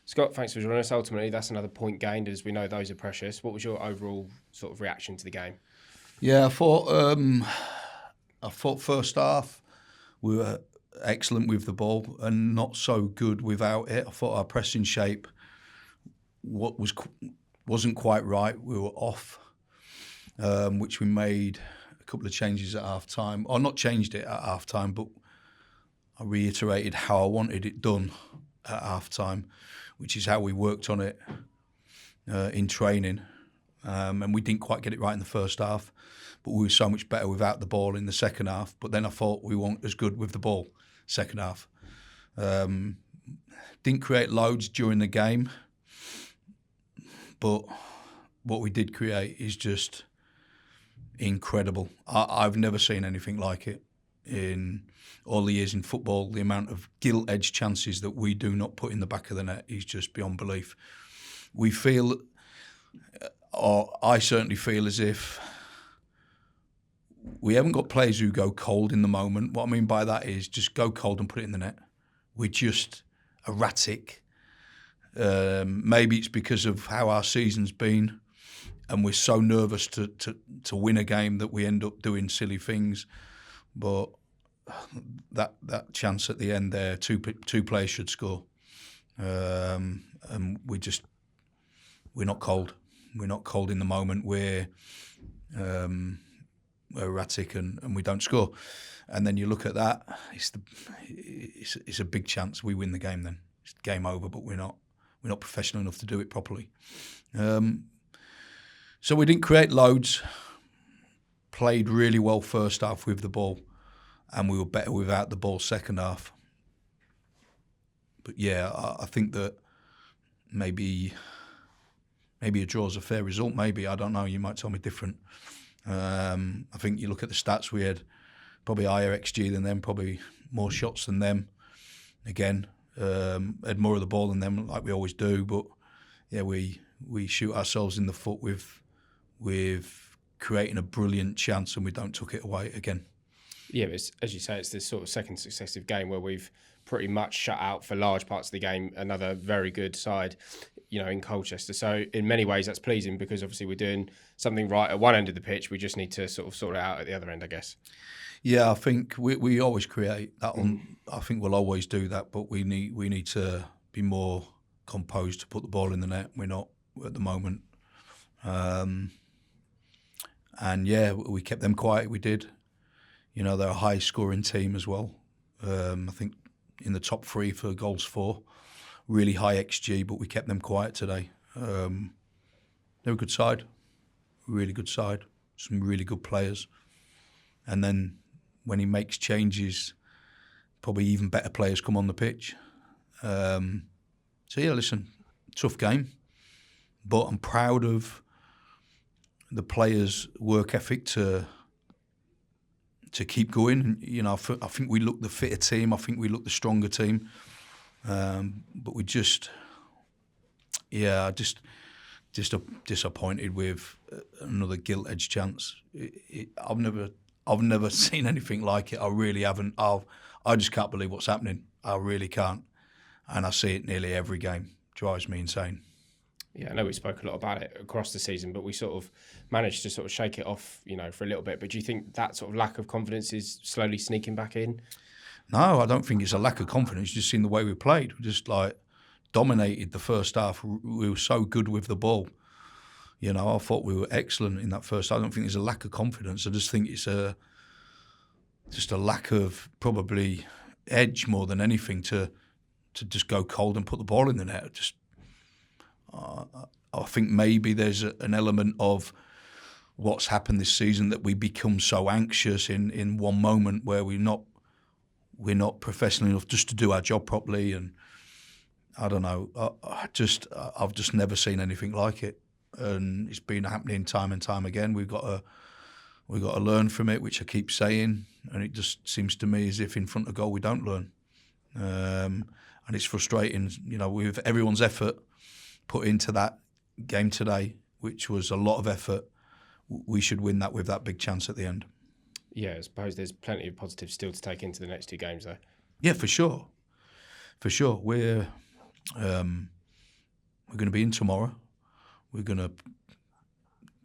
Scott, thanks for joining us. Ultimately, that's another point gained, as we know those are precious. What was your overall sort of reaction to the game? Yeah, I thought first half we were excellent with the ball and not so good without it. I thought our pressing shape wasn't quite right. We were off, which we made a couple of changes at half time, or not changed it at half time, but I reiterated how I wanted it done at half time, which is how we worked on it in training. And we didn't quite get it right in the first half, but we were so much better without the ball in the second half. But then I thought we weren't as good with the ball second half. Didn't create loads during the game, but what we did create is just incredible. I've never seen anything like it in all the years in football. The amount of gilt-edged chances that we do not put in the back of the net is just beyond belief. We feel, or I certainly feel, as if we haven't got players who go cold in the moment. What I mean by that is just go cold and put it in the net. We're just erratic. Maybe it's because of how our season's been, and we're so nervous to win a game that we end up doing silly things. But that chance at the end there, two players should score, and we're not cold. We're not cold in the moment. We're erratic and we don't score. And then you look at that, it's a big chance we win the game. Then it's game over. But we're not professional enough to do it properly. So we didn't create loads. Played really well first half with the ball, and we were better without the ball second half. But yeah, I think that maybe a draw is a fair result. Maybe, I don't know. You might tell me different. I think you look at the stats, we had probably higher XG than them, probably more shots than them. Again, had more of the ball than them, like we always do. But yeah, we shoot ourselves in the foot with creating a brilliant chance, and we don't took it away again. Yeah, it's, as you say, it's this sort of second successive game where we've pretty much shut out for large parts of the game another very good side, in Colchester. So in many ways that's pleasing, because obviously we're doing something right at one end of the pitch. We just need to sort of sort it out at the other end, I guess. Yeah, I think we always create that one. I think we'll always do that, but we need to be more composed to put the ball in the net. We're not at the moment. And yeah, we kept them quiet. We did. They're a high-scoring team as well. I think in the top 3 for goals for. Really high XG, but we kept them quiet today. They're a good side. Really good side. Some really good players. And then when he makes changes, probably even better players come on the pitch. So yeah, listen, tough game. But I'm proud of the players' work ethic to keep going. I think we look the fitter team. I think we look the stronger team. But we just disappointed with another gilt-edged chance. I've never seen anything like it. I really haven't. I just can't believe what's happening. I really can't. And I see it nearly every game. Drives me insane. Yeah, I know we spoke a lot about it across the season, but we sort of managed to sort of shake it off, for a little bit. But do you think that sort of lack of confidence is slowly sneaking back in? No, I don't think it's a lack of confidence. Just in the way we played. We just dominated the first half. We were so good with the ball. I thought we were excellent in that first half. I don't think there's a lack of confidence. I just think it's just a lack of probably edge more than anything to just go cold and put the ball in the net. I think maybe there's an element of what's happened this season that we become so anxious in one moment where we're not professional enough just to do our job properly. And I don't know. I've just never seen anything like it, and it's been happening time and time again. We've got to learn from it, which I keep saying, and it just seems to me as if in front of goal we don't learn, and it's frustrating. With everyone's effort put into that game today, which was a lot of effort, we should win that with that big chance at the end. Yeah, I suppose there's plenty of positives still to take into the next 2 games, though. Yeah, for sure. We're We're going to be in tomorrow. We're going to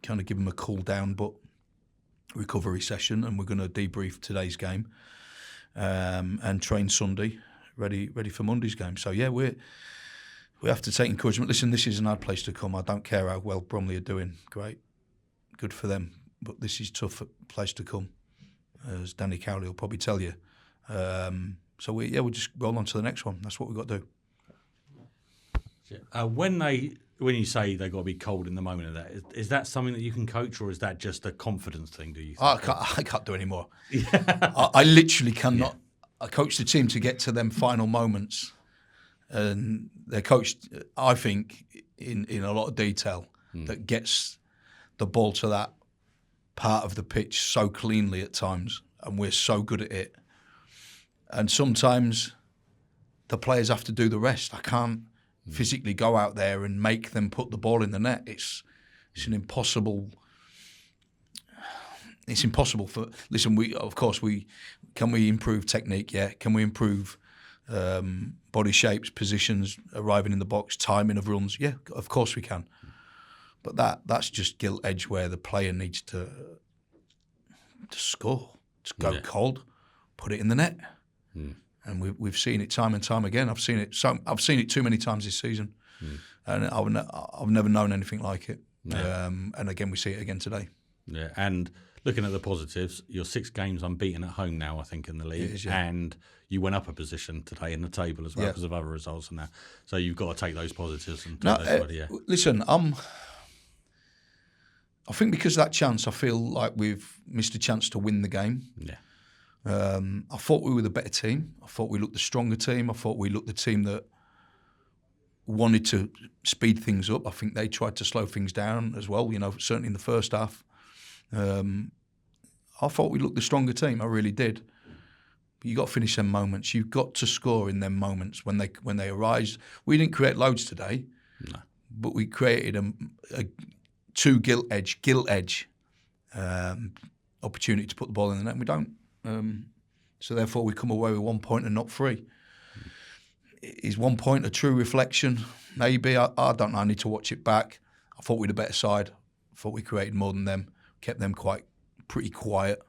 kind of give them a cool down but recovery session, and we're going to debrief today's game and train Sunday, ready for Monday's game. So yeah, we have to take encouragement. Listen, this is an hard place to come. I don't care how well Bromley are doing. Great, good for them. But this is a tough place to come, as Danny Cowley will probably tell you. So we'll just roll on to the next one. That's what we've got to do. When you say they've got to be cold in the moment of that, is that something that you can coach, or is that just a confidence thing, do you think? I can't do any more. I literally cannot. Yeah. I coach the team to get to them final moments, and they're coached, I think, in a lot of detail that gets the ball to that part of the pitch so cleanly at times, and we're so good at it. And sometimes the players have to do the rest. I can't physically go out there and make them put the ball in the net. It's an impossible. It's impossible for. Listen, we can we improve technique? Yeah. Can we improve body shapes, positions, arriving in the box, timing of runs? Yeah, of course we can. But that's just gilt edge where the player needs to score, to go cold, put it in the net. And we've seen it time and time again. I've seen it too many times this season, and I've never known anything like it. And again, we see it again today. Yeah, and looking at the positives, you're 6 games unbeaten at home now, I think, in the league, and you went up a position today in the table as well because of other results and that. So you've got to take those positives and take those forward. Listen, I think because of that chance, I feel like we've missed a chance to win the game. Yeah. I thought we were the better team. I thought we looked the stronger team. I thought we looked the team that wanted to speed things up. I think they tried to slow things down as well, certainly in the first half. I thought we looked the stronger team. I really did. But you got to finish them moments. You've got to score in them moments when they arise. We didn't create loads today, but we created a two gilt edge opportunity to put the ball in the net, and we don't. So therefore we come away with 1 point and not 3. Is 1 point a true reflection? Maybe. I don't know. I need to watch it back. I thought we were the better side. I thought we created more than them. Kept them pretty quiet.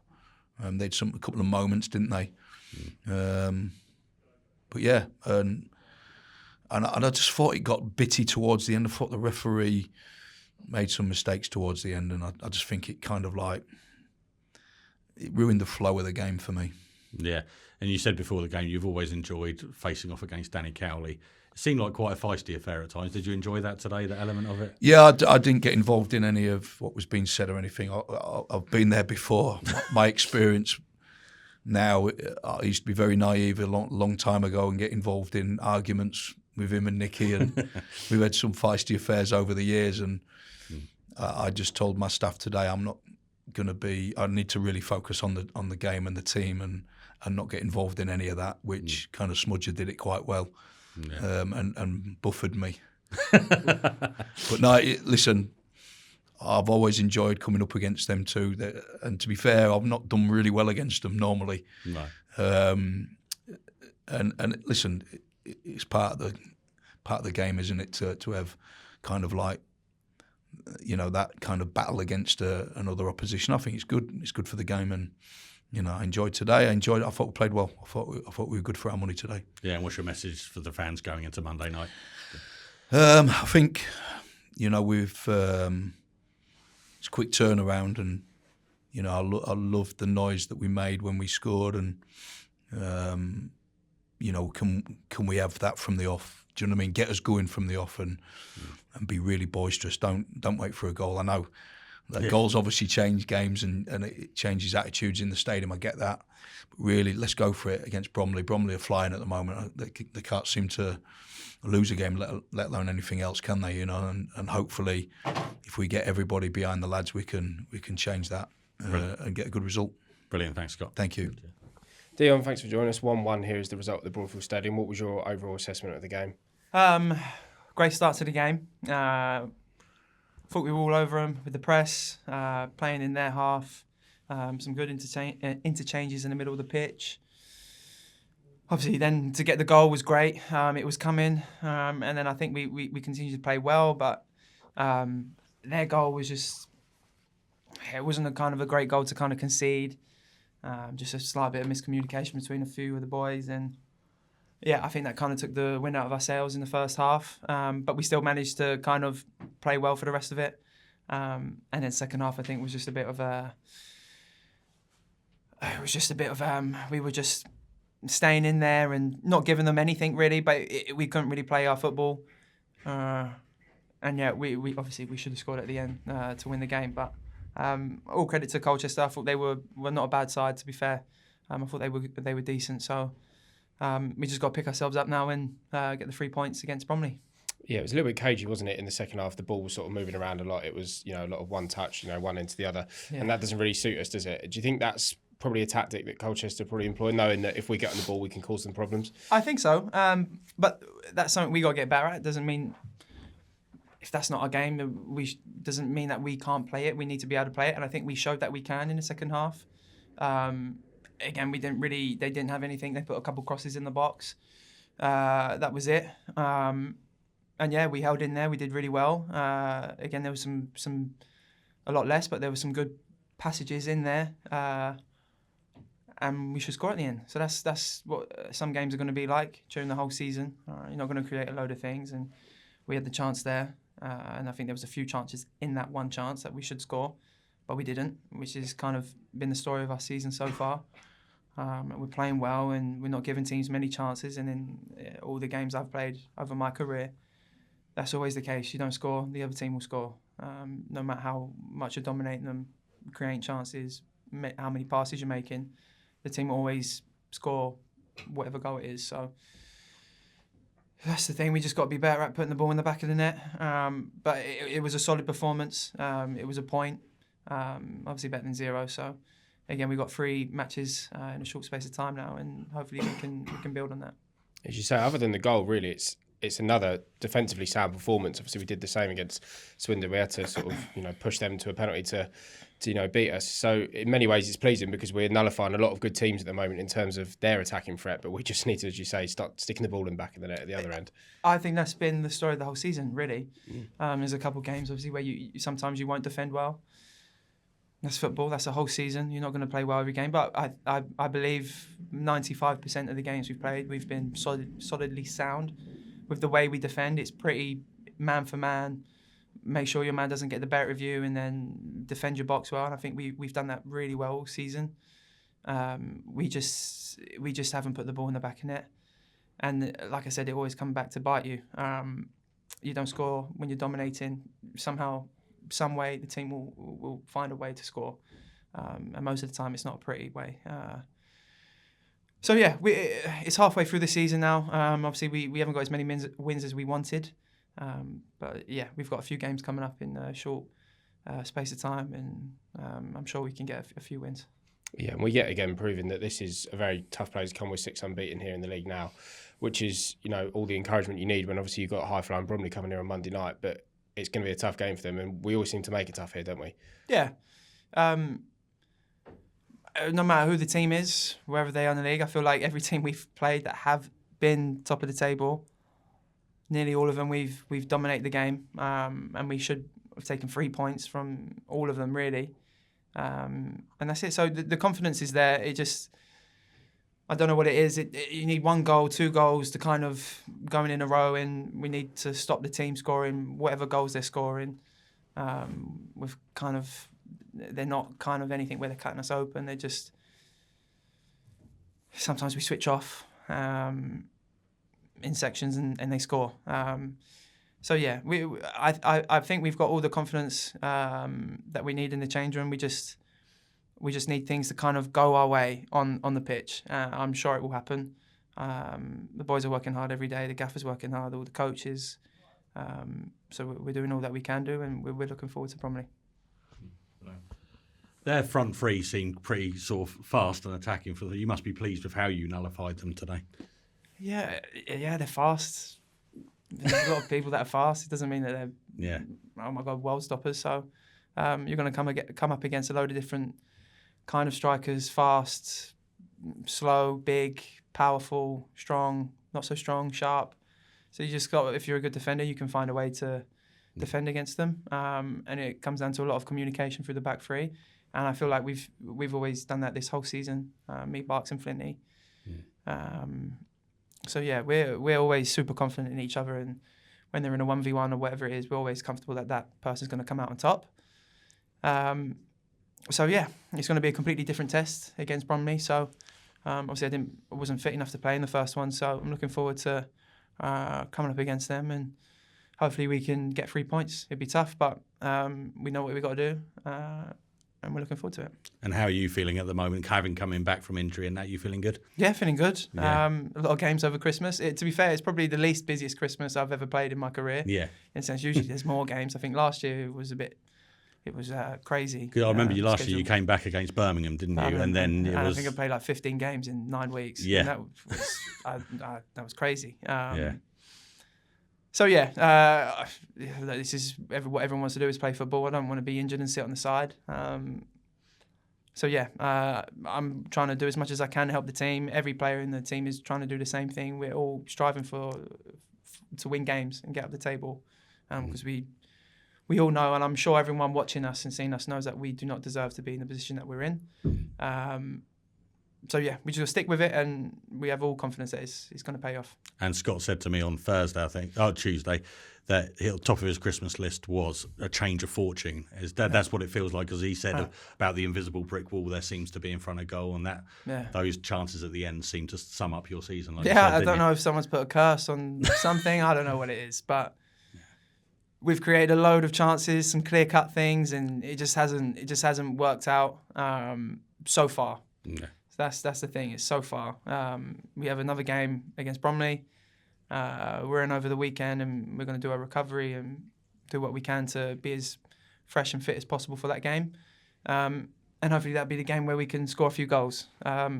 They had a couple of moments, didn't they? But yeah, and I just thought it got bitty towards the end. I thought the referee made some mistakes towards the end, and I just think it kind of it ruined the flow of the game for me. Yeah, and you said before the game you've always enjoyed facing off against Danny Cowley. It seemed like quite a feisty affair at times. Did you enjoy that today, that element of it? Yeah, I didn't get involved in any of what was being said or anything. I've been there before. My experience now, I used to be very naive a long time ago and get involved in arguments with him and Nicky, and we've had some feisty affairs over the years, and I just told my staff today I'm not going to be. I need to really focus on the game and the team, and not get involved in any of that. Which kind of Smudger did it quite well, and buffered me. But no, listen, I've always enjoyed coming up against them too. And to be fair, I've not done really well against them normally. No. And listen, it's part of the game, isn't it? To have kind of that kind of battle against another opposition. I think it's good. It's good for the game, and I enjoyed today. I thought we played well. I thought we were good for our money today. Yeah, and what's your message for the fans going into Monday night? I think we've it's a quick turnaround, and I loved the noise that we made when we scored, and can we have that from the off? Do you know what I mean? Get us going from the off and be really boisterous. Don't wait for a goal. I know that goals obviously change games and it changes attitudes in the stadium. I get that. But really, let's go for it against Bromley. Bromley are flying at the moment. They can't seem to lose a game, let alone anything else, can they? And hopefully, if we get everybody behind the lads, we can change that and get a good result. Brilliant. Thanks, Scott. Thank you. Dion, thanks for joining us. 1-1 here is the result of the Broadfield Stadium. What was your overall assessment of the game? Great start to the game. Thought we were all over them with the press, playing in their half. Some good interchanges in the middle of the pitch. obviously then to get the goal was great. It was coming, and then I think we continued to play well, but their goal was just, it wasn't a kind of a great goal to kind of concede. Just a slight bit of miscommunication between a few of the boys, and yeah, I think that kind of took the wind out of our sails in the first half. But we still managed to kind of play well for the rest of it. And then second half, I think was just a bit of we were just staying in there and not giving them anything really, but we couldn't really play our football. And yeah, we obviously we should have scored at the end to win the game. But all credit to Colchester. I thought they were not a bad side, to be fair. I thought they were decent. So we just got to pick ourselves up now and get the 3 points against Bromley. Yeah, it was a little bit cagey, wasn't it, in the second half? The ball was sort of moving around a lot. It was, a lot of one touch, one into the other. Yeah. And that doesn't really suit us, does it? Do you think that's probably a tactic that Colchester probably employ, knowing that if we get on the ball, we can cause them problems? I think so. But that's something we got to get better at. It doesn't mean, if that's not our game, doesn't mean that we can't play it. We need to be able to play it. And I think we showed that we can in the second half. Again, they didn't have anything. They put a couple crosses in the box. That was it. And yeah, we held in there. We did really well. Again, there was a lot less, but there were some good passages in there. And we should score at the end. So that's what some games are going to be like during the whole season. You're not going to create a load of things. And we had the chance there. And I think there was a few chances in that one chance that we should score, but we didn't, which has kind of been the story of our season so far. We're playing well and we're not giving teams many chances. And in all the games I've played over my career, that's always the case. You don't score, the other team will score. No matter how much you're dominating them, creating chances, how many passes you're making, the team will always score whatever goal it is. So that's the thing. We just got to be better at putting the ball in the back of the net. But it was a solid performance. It was a point, obviously better than 0. So again, we got 3 matches in a short space of time now, and hopefully we can build on that. As you say, other than the goal, really, it's another defensively sound performance. Obviously, we did the same against Swindon. We had to sort of push them to a penalty to beat us. So in many ways, it's pleasing because we're nullifying a lot of good teams at the moment in terms of their attacking threat. But we just need to, as you say, start sticking the ball in the back of the net at the other end. I think that's been the story of the whole season, really. There's a couple of games, obviously, where sometimes you won't defend well. That's football. That's a whole season. You're not going to play well every game. But I believe 95% of the games we've played, we've been solidly sound with the way we defend. It's pretty man for man. Make sure your man doesn't get the better of you, and then defend your box well. And I think we've done that really well all season. We just haven't put the ball in the back of net. And like I said, it always comes back to bite you. You don't score when you're dominating. Somehow, some way, the team will find a way to score. And most of the time, it's not a pretty way. So yeah, it's halfway through the season now. Obviously, we haven't got as many wins as we wanted. But yeah, we've got a few games coming up in a short space of time, and I'm sure we can get a few wins. Yeah, and we yet again proving that this is a very tough place to come with 6 unbeaten here in the league now, which is, all the encouragement you need when obviously you've got high-flying Bromley coming here on Monday night, but it's going to be a tough game for them, and we always seem to make it tough here, don't we? Yeah. No matter who the team is, wherever they are in the league, I feel like every team we've played that have been top of the table, nearly all of them we've dominated the game, and we should have taken 3 points from all of them, really. And that's it. So the confidence is there. It just, I don't know what it is. You need 1 goal, 2 goals to kind of going in a row, and we need to stop the team scoring whatever goals they're scoring. With kind of, they're not kind of anything where they're cutting us open. They're just, sometimes we switch off in sections and they score. So yeah, I think we've got all the confidence that we need in the change room. We just need things to kind of go our way on the pitch. I'm sure it will happen. The boys are working hard every day. The gaffer's working hard. All the coaches. So we're doing all that we can do, and we're looking forward to Bromley. Their front three seemed pretty sort of fast and attacking. You must be pleased with how you nullified them today. Yeah, they're fast. There's a lot of people that are fast. It doesn't mean that they're, oh my God, world stoppers. So you're going to come up against a load of different kind of strikers: fast, slow, big, powerful, strong, not so strong, sharp. So you just got, if you're a good defender, you can find a way to defend against them. And it comes down to a lot of communication through the back three. And I feel like we've always done that this whole season, me, Barks and Flinty. So yeah, we're always super confident in each other, and when they're in a 1v1 or whatever it is, we're always comfortable that that person's going to come out on top. So yeah, it's going to be a completely different test against Bromley. So obviously I wasn't fit enough to play in the first one, so I'm looking forward to coming up against them, and hopefully we can get 3 points. It'd be tough, but we know what we've got to do, and we're looking forward to it. And how are you feeling at the moment, having coming back from injury and that? You feeling good? Yeah, feeling good. Yeah. A lot of games over Christmas. To be fair, it's probably the least busiest Christmas I've ever played in my career. Yeah. In a sense, usually there's more games. I think last year it was crazy. Because I remember you last year, you came back against Birmingham, didn't you? And then I think I played like 15 games in 9 weeks. Yeah. And that was crazy. Yeah. So this is what everyone wants to do is play football. I don't want to be injured and sit on the side. I'm trying to do as much as I can to help the team. Every player in the team is trying to do the same thing. We're all striving to win games and get up the table, because we all know, and I'm sure everyone watching us and seeing us knows that we do not deserve to be in the position that we're in. So yeah, we just stick with it, and we have all confidence that it's going to pay off. And Scott said to me on Tuesday, that top of his Christmas list was a change of fortune. That's what it feels like, because he said about the invisible brick wall there seems to be in front of goal, and those chances at the end seem to sum up your season. Like I don't know if someone's put a curse on something. I don't know what it is, but we've created a load of chances, some clear-cut things, and it just hasn't worked out so far. Yeah. That's the thing. It's so far. We have another game against Bromley. We're in over the weekend, and we're going to do our recovery and do what we can to be as fresh and fit as possible for that game. And hopefully that'll be the game where we can score a few goals. But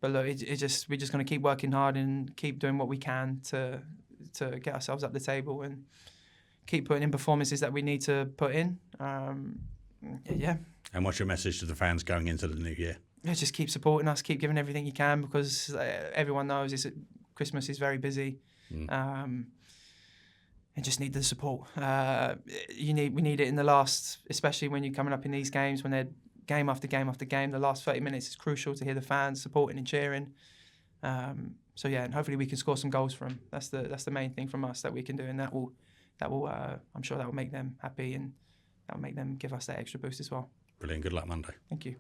look, we're just going to keep working hard and keep doing what we can to get ourselves up the table and keep putting in performances that we need to put in. Yeah. And what's your message to the fans going into the new year? Yeah, just keep supporting us, keep giving everything you can, because everyone knows Christmas is very busy, and just need the support. We need it in the last, especially when you're coming up in these games, when they're game after game after game. The last 30 minutes is crucial to hear the fans supporting and cheering. And hopefully we can score some goals for them. That's the main thing from us that we can do, and that will I'm sure that will make them happy, and that will make them give us that extra boost as well. Brilliant. Good luck Monday. Thank you.